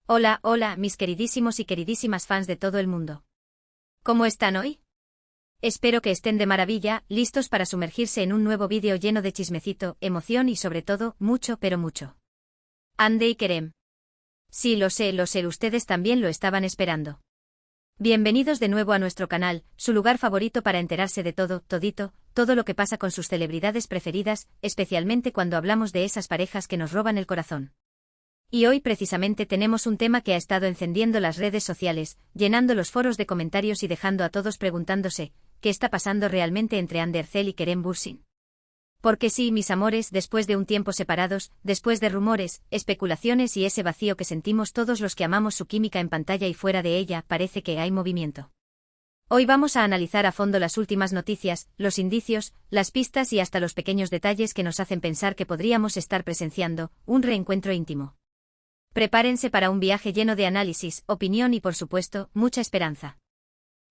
Hola, hola, mis queridísimos y queridísimas fans de todo el mundo. ¿Cómo están hoy? Espero que estén de maravilla, listos para sumergirse en un nuevo vídeo lleno de chismecito, emoción y sobre todo, mucho pero mucho. Hande y Kerem. Sí, lo sé, ustedes también lo estaban esperando. Bienvenidos de nuevo a nuestro canal, su lugar favorito para enterarse de todo, todito, todo lo que pasa con sus celebridades preferidas, especialmente cuando hablamos de esas parejas que nos roban el corazón. Y hoy precisamente tenemos un tema que ha estado encendiendo las redes sociales, llenando los foros de comentarios y dejando a todos preguntándose, ¿qué está pasando realmente entre Hande Erçel y Kerem Bürsin? Porque sí, mis amores, después de un tiempo separados, después de rumores, especulaciones y ese vacío que sentimos todos los que amamos su química en pantalla y fuera de ella, parece que hay movimiento. Hoy vamos a analizar a fondo las últimas noticias, los indicios, las pistas y hasta los pequeños detalles que nos hacen pensar que podríamos estar presenciando un reencuentro íntimo. Prepárense para un viaje lleno de análisis, opinión y por supuesto, mucha esperanza.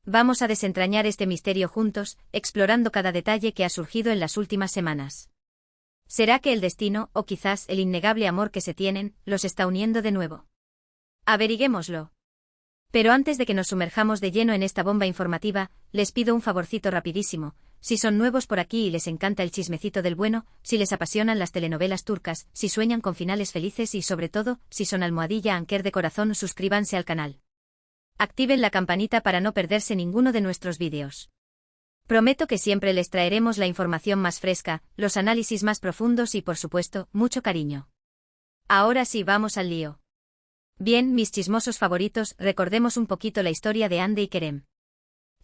Vamos a desentrañar este misterio juntos, explorando cada detalle que ha surgido en las últimas semanas. ¿Será que el destino, o quizás el innegable amor que se tienen, los está uniendo de nuevo? Averiguémoslo. Pero antes de que nos sumerjamos de lleno en esta bomba informativa, les pido un favorcito rapidísimo. Si son nuevos por aquí y les encanta el chismecito del bueno, si les apasionan las telenovelas turcas, si sueñan con finales felices y sobre todo, si son almohadilla anker de corazón, suscríbanse al canal. Activen la campanita para no perderse ninguno de nuestros vídeos. Prometo que siempre les traeremos la información más fresca, los análisis más profundos y por supuesto, mucho cariño. Ahora sí, vamos al lío. Bien, mis chismosos favoritos, recordemos un poquito la historia de Hande y Kerem.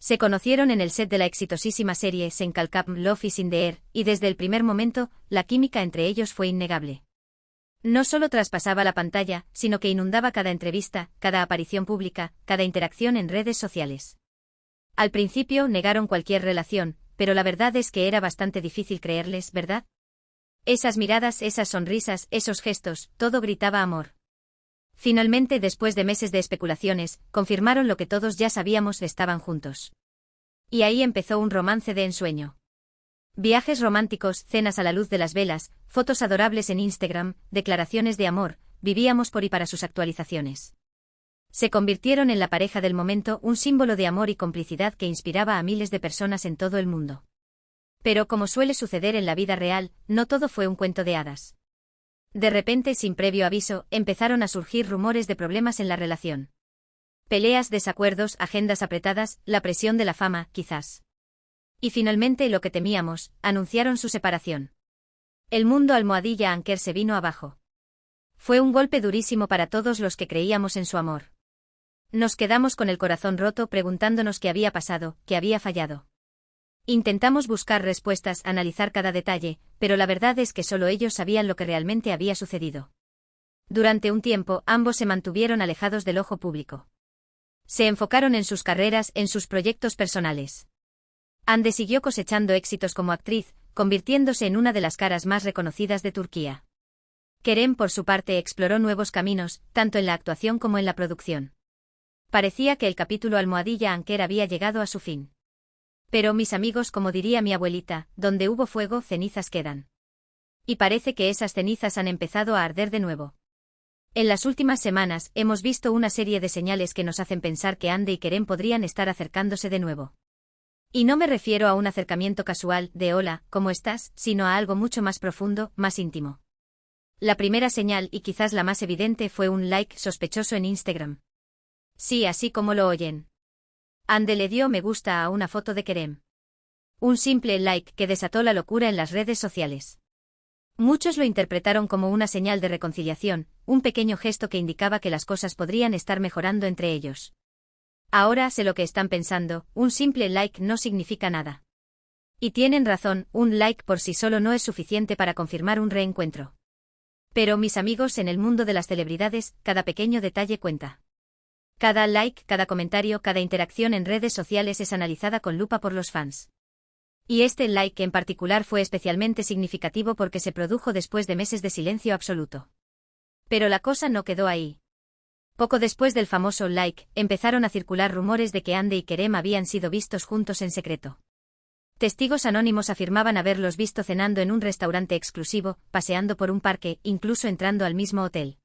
Se conocieron en el set de la exitosísima serie Sen Kalkap Love is in the Air, y desde el primer momento, la química entre ellos fue innegable. No solo traspasaba la pantalla, sino que inundaba cada entrevista, cada aparición pública, cada interacción en redes sociales. Al principio negaron cualquier relación, pero la verdad es que era bastante difícil creerles, ¿verdad? Esas miradas, esas sonrisas, esos gestos, todo gritaba amor. Finalmente, después de meses de especulaciones, confirmaron lo que todos ya sabíamos: estaban juntos. Y ahí empezó un romance de ensueño. Viajes románticos, cenas a la luz de las velas, fotos adorables en Instagram, declaraciones de amor, vivíamos por y para sus actualizaciones. Se convirtieron en la pareja del momento, un símbolo de amor y complicidad que inspiraba a miles de personas en todo el mundo. Pero como suele suceder en la vida real, no todo fue un cuento de hadas. De repente, sin previo aviso, empezaron a surgir rumores de problemas en la relación. Peleas, desacuerdos, agendas apretadas, la presión de la fama, quizás. Y finalmente, lo que temíamos, anunciaron su separación. El mundo almohadilla anker se vino abajo. Fue un golpe durísimo para todos los que creíamos en su amor. Nos quedamos con el corazón roto preguntándonos qué había pasado, qué había fallado. Intentamos buscar respuestas, analizar cada detalle, pero la verdad es que solo ellos sabían lo que realmente había sucedido. Durante un tiempo, ambos se mantuvieron alejados del ojo público. Se enfocaron en sus carreras, en sus proyectos personales. Hande siguió cosechando éxitos como actriz, convirtiéndose en una de las caras más reconocidas de Turquía. Kerem, por su parte, exploró nuevos caminos, tanto en la actuación como en la producción. Parecía que el capítulo almohadilla anker había llegado a su fin. Pero, mis amigos, como diría mi abuelita, donde hubo fuego, cenizas quedan. Y parece que esas cenizas han empezado a arder de nuevo. En las últimas semanas, hemos visto una serie de señales que nos hacen pensar que Hande y Kerem podrían estar acercándose de nuevo. Y no me refiero a un acercamiento casual, de hola, ¿cómo estás?, sino a algo mucho más profundo, más íntimo. La primera señal, y quizás la más evidente, fue un like sospechoso en Instagram. Sí, así como lo oyen. Hande le dio me gusta a una foto de Kerem. Un simple like que desató la locura en las redes sociales. Muchos lo interpretaron como una señal de reconciliación, un pequeño gesto que indicaba que las cosas podrían estar mejorando entre ellos. Ahora sé lo que están pensando, un simple like no significa nada. Y tienen razón, un like por sí solo no es suficiente para confirmar un reencuentro. Pero, mis amigos, en el mundo de las celebridades, cada pequeño detalle cuenta. Cada like, cada comentario, cada interacción en redes sociales es analizada con lupa por los fans. Y este like en particular fue especialmente significativo porque se produjo después de meses de silencio absoluto. Pero la cosa no quedó ahí. Poco después del famoso like, empezaron a circular rumores de que Hande y Kerem habían sido vistos juntos en secreto. Testigos anónimos afirmaban haberlos visto cenando en un restaurante exclusivo, paseando por un parque, incluso entrando al mismo hotel.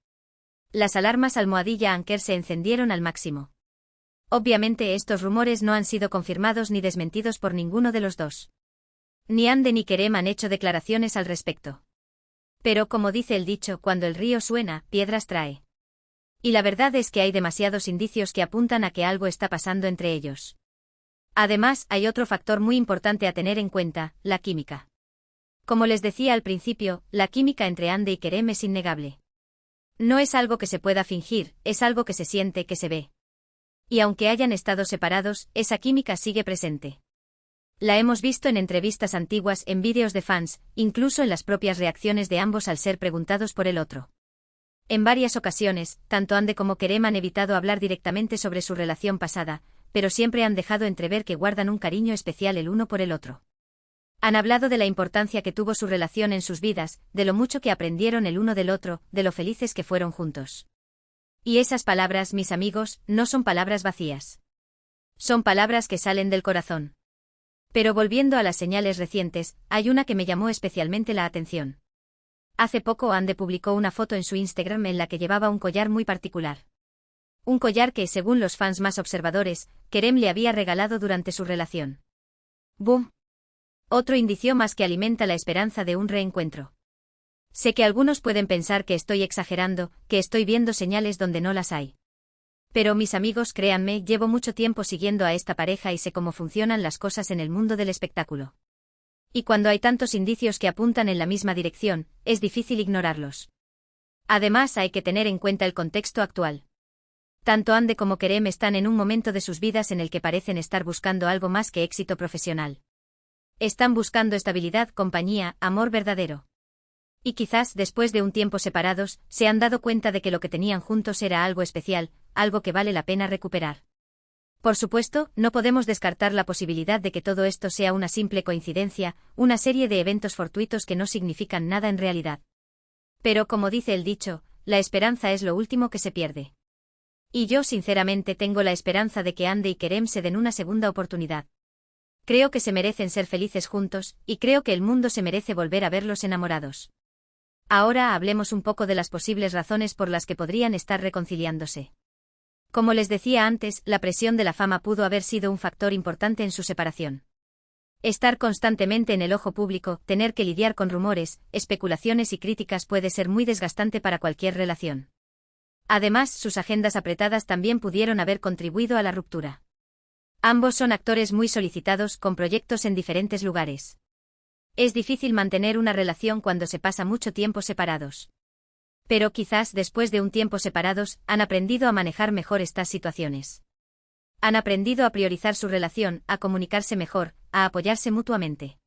Las alarmas almohadilla Anker se encendieron al máximo. Obviamente estos rumores no han sido confirmados ni desmentidos por ninguno de los dos. Ni Ande ni Kerem han hecho declaraciones al respecto. Pero como dice el dicho, cuando el río suena, piedras trae. Y la verdad es que hay demasiados indicios que apuntan a que algo está pasando entre ellos. Además, hay otro factor muy importante a tener en cuenta, la química. Como les decía al principio, la química entre Ande y Kerem es innegable. No es algo que se pueda fingir, es algo que se siente, que se ve. Y aunque hayan estado separados, esa química sigue presente. La hemos visto en entrevistas antiguas, en vídeos de fans, incluso en las propias reacciones de ambos al ser preguntados por el otro. En varias ocasiones, tanto Ande como Kerem han evitado hablar directamente sobre su relación pasada, pero siempre han dejado entrever que guardan un cariño especial el uno por el otro. Han hablado de la importancia que tuvo su relación en sus vidas, de lo mucho que aprendieron el uno del otro, de lo felices que fueron juntos. Y esas palabras, mis amigos, no son palabras vacías. Son palabras que salen del corazón. Pero volviendo a las señales recientes, hay una que me llamó especialmente la atención. Hace poco Ande publicó una foto en su Instagram en la que llevaba un collar muy particular. Un collar que, según los fans más observadores, Kerem le había regalado durante su relación. ¡Boom! Otro indicio más que alimenta la esperanza de un reencuentro. Sé que algunos pueden pensar que estoy exagerando, que estoy viendo señales donde no las hay. Pero mis amigos, créanme, llevo mucho tiempo siguiendo a esta pareja y sé cómo funcionan las cosas en el mundo del espectáculo. Y cuando hay tantos indicios que apuntan en la misma dirección, es difícil ignorarlos. Además, hay que tener en cuenta el contexto actual. Tanto Ande como Kerem están en un momento de sus vidas en el que parecen estar buscando algo más que éxito profesional. Están buscando estabilidad, compañía, amor verdadero. Y quizás, después de un tiempo separados, se han dado cuenta de que lo que tenían juntos era algo especial, algo que vale la pena recuperar. Por supuesto, no podemos descartar la posibilidad de que todo esto sea una simple coincidencia, una serie de eventos fortuitos que no significan nada en realidad. Pero como dice el dicho, la esperanza es lo último que se pierde. Y yo sinceramente tengo la esperanza de que Ande y Kerem se den una segunda oportunidad. Creo que se merecen ser felices juntos, y creo que el mundo se merece volver a verlos enamorados. Ahora hablemos un poco de las posibles razones por las que podrían estar reconciliándose. Como les decía antes, la presión de la fama pudo haber sido un factor importante en su separación. Estar constantemente en el ojo público, tener que lidiar con rumores, especulaciones y críticas puede ser muy desgastante para cualquier relación. Además, sus agendas apretadas también pudieron haber contribuido a la ruptura. Ambos son actores muy solicitados, con proyectos en diferentes lugares. Es difícil mantener una relación cuando se pasa mucho tiempo separados. Pero quizás después de un tiempo separados, han aprendido a manejar mejor estas situaciones. Han aprendido a priorizar su relación, a comunicarse mejor, a apoyarse mutuamente.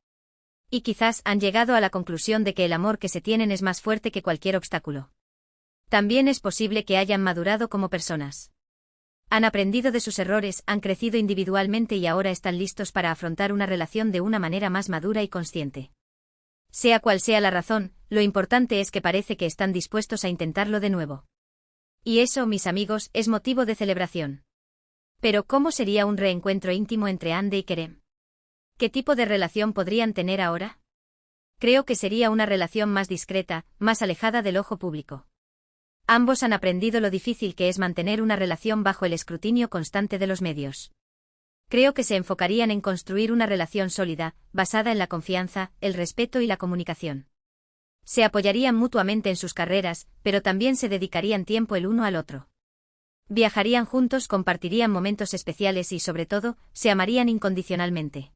Y quizás han llegado a la conclusión de que el amor que se tienen es más fuerte que cualquier obstáculo. También es posible que hayan madurado como personas. Han aprendido de sus errores, han crecido individualmente y ahora están listos para afrontar una relación de una manera más madura y consciente. Sea cual sea la razón, lo importante es que parece que están dispuestos a intentarlo de nuevo. Y eso, mis amigos, es motivo de celebración. Pero ¿cómo sería un reencuentro íntimo entre Ande y Kerem? ¿Qué tipo de relación podrían tener ahora? Creo que sería una relación más discreta, más alejada del ojo público. Ambos han aprendido lo difícil que es mantener una relación bajo el escrutinio constante de los medios. Creo que se enfocarían en construir una relación sólida, basada en la confianza, el respeto y la comunicación. Se apoyarían mutuamente en sus carreras, pero también se dedicarían tiempo el uno al otro. Viajarían juntos, compartirían momentos especiales y, sobre todo, se amarían incondicionalmente.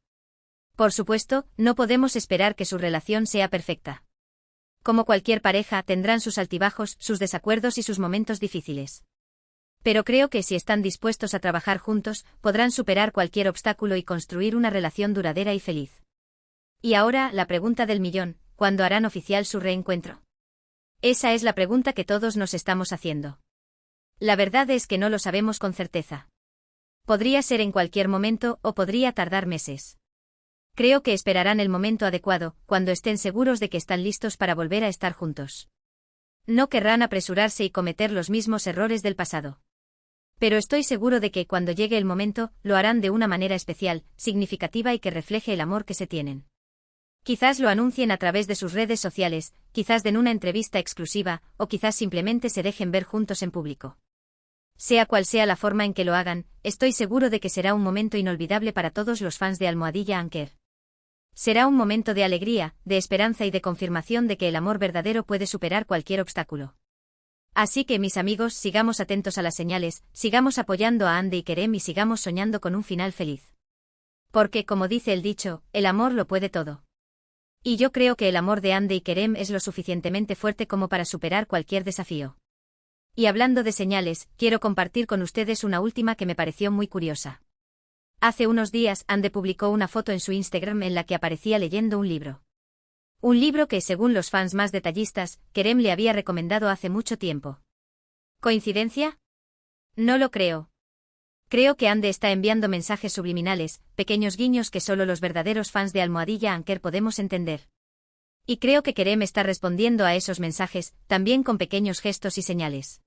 Por supuesto, no podemos esperar que su relación sea perfecta. Como cualquier pareja, tendrán sus altibajos, sus desacuerdos y sus momentos difíciles. Pero creo que si están dispuestos a trabajar juntos, podrán superar cualquier obstáculo y construir una relación duradera y feliz. Y ahora, la pregunta del millón, ¿cuándo harán oficial su reencuentro? Esa es la pregunta que todos nos estamos haciendo. La verdad es que no lo sabemos con certeza. Podría ser en cualquier momento o podría tardar meses. Creo que esperarán el momento adecuado, cuando estén seguros de que están listos para volver a estar juntos. No querrán apresurarse y cometer los mismos errores del pasado. Pero estoy seguro de que, cuando llegue el momento, lo harán de una manera especial, significativa y que refleje el amor que se tienen. Quizás lo anuncien a través de sus redes sociales, quizás den una entrevista exclusiva, o quizás simplemente se dejen ver juntos en público. Sea cual sea la forma en que lo hagan, estoy seguro de que será un momento inolvidable para todos los fans de Almohadilla Anker. Será un momento de alegría, de esperanza y de confirmación de que el amor verdadero puede superar cualquier obstáculo. Así que, mis amigos, sigamos atentos a las señales, sigamos apoyando a Hande y Kerem y sigamos soñando con un final feliz. Porque, como dice el dicho, el amor lo puede todo. Y yo creo que el amor de Hande y Kerem es lo suficientemente fuerte como para superar cualquier desafío. Y hablando de señales, quiero compartir con ustedes una última que me pareció muy curiosa. Hace unos días, Hande publicó una foto en su Instagram en la que aparecía leyendo un libro. Un libro que, según los fans más detallistas, Kerem le había recomendado hace mucho tiempo. ¿Coincidencia? No lo creo. Creo que Hande está enviando mensajes subliminales, pequeños guiños que solo los verdaderos fans de Almohadilla Anker podemos entender. Y creo que Kerem está respondiendo a esos mensajes, también con pequeños gestos y señales.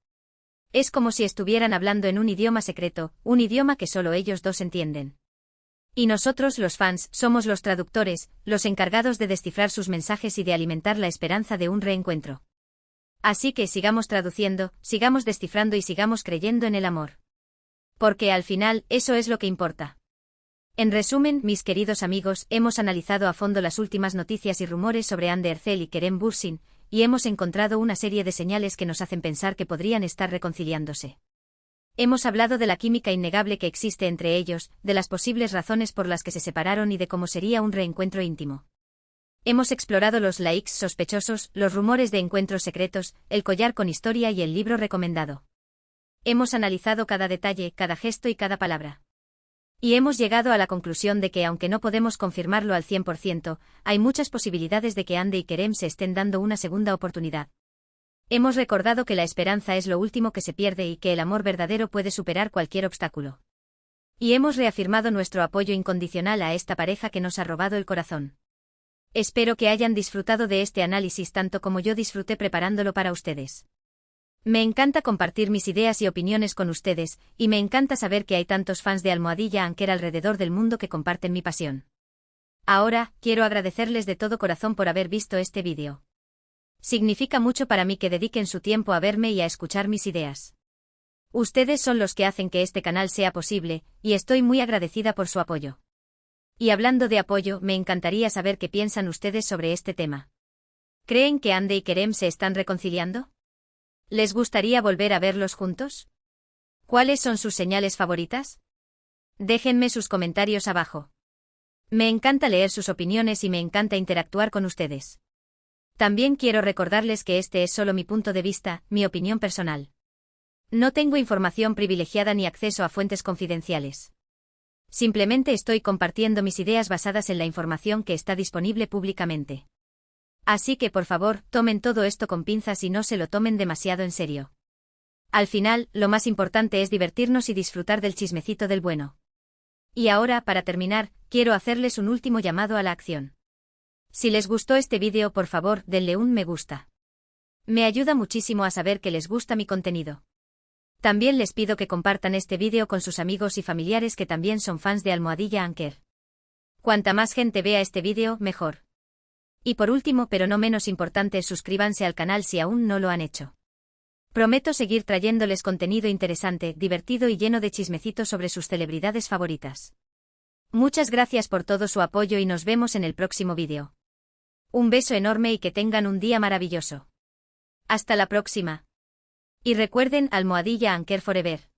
Es como si estuvieran hablando en un idioma secreto, un idioma que solo ellos dos entienden. Y nosotros, los fans, somos los traductores, los encargados de descifrar sus mensajes y de alimentar la esperanza de un reencuentro. Así que sigamos traduciendo, sigamos descifrando y sigamos creyendo en el amor. Porque al final, eso es lo que importa. En resumen, mis queridos amigos, hemos analizado a fondo las últimas noticias y rumores sobre Hande Erçel y Kerem Bürsin, y hemos encontrado una serie de señales que nos hacen pensar que podrían estar reconciliándose. Hemos hablado de la química innegable que existe entre ellos, de las posibles razones por las que se separaron y de cómo sería un reencuentro íntimo. Hemos explorado los likes sospechosos, los rumores de encuentros secretos, el collar con historia y el libro recomendado. Hemos analizado cada detalle, cada gesto y cada palabra. Y hemos llegado a la conclusión de que, aunque no podemos confirmarlo al 100%, hay muchas posibilidades de que Hande y Kerem se estén dando una segunda oportunidad. Hemos recordado que la esperanza es lo último que se pierde y que el amor verdadero puede superar cualquier obstáculo. Y hemos reafirmado nuestro apoyo incondicional a esta pareja que nos ha robado el corazón. Espero que hayan disfrutado de este análisis tanto como yo disfruté preparándolo para ustedes. Me encanta compartir mis ideas y opiniones con ustedes, y me encanta saber que hay tantos fans de Almohadilla Anker alrededor del mundo que comparten mi pasión. Ahora, quiero agradecerles de todo corazón por haber visto este vídeo. Significa mucho para mí que dediquen su tiempo a verme y a escuchar mis ideas. Ustedes son los que hacen que este canal sea posible, y estoy muy agradecida por su apoyo. Y hablando de apoyo, me encantaría saber qué piensan ustedes sobre este tema. ¿Creen que Hande y Kerem se están reconciliando? ¿Les gustaría volver a verlos juntos? ¿Cuáles son sus señales favoritas? Déjenme sus comentarios abajo. Me encanta leer sus opiniones y me encanta interactuar con ustedes. También quiero recordarles que este es solo mi punto de vista, mi opinión personal. No tengo información privilegiada ni acceso a fuentes confidenciales. Simplemente estoy compartiendo mis ideas basadas en la información que está disponible públicamente. Así que por favor, tomen todo esto con pinzas y no se lo tomen demasiado en serio. Al final, lo más importante es divertirnos y disfrutar del chismecito del bueno. Y ahora, para terminar, quiero hacerles un último llamado a la acción. Si les gustó este vídeo, por favor, denle un me gusta. Me ayuda muchísimo a saber que les gusta mi contenido. También les pido que compartan este vídeo con sus amigos y familiares que también son fans de Almohadilla Anker. Cuanta más gente vea este vídeo, mejor. Y por último, pero no menos importante, suscríbanse al canal si aún no lo han hecho. Prometo seguir trayéndoles contenido interesante, divertido y lleno de chismecitos sobre sus celebridades favoritas. Muchas gracias por todo su apoyo y nos vemos en el próximo vídeo. Un beso enorme y que tengan un día maravilloso. Hasta la próxima. Y recuerden, Almohadilla Anker Forever.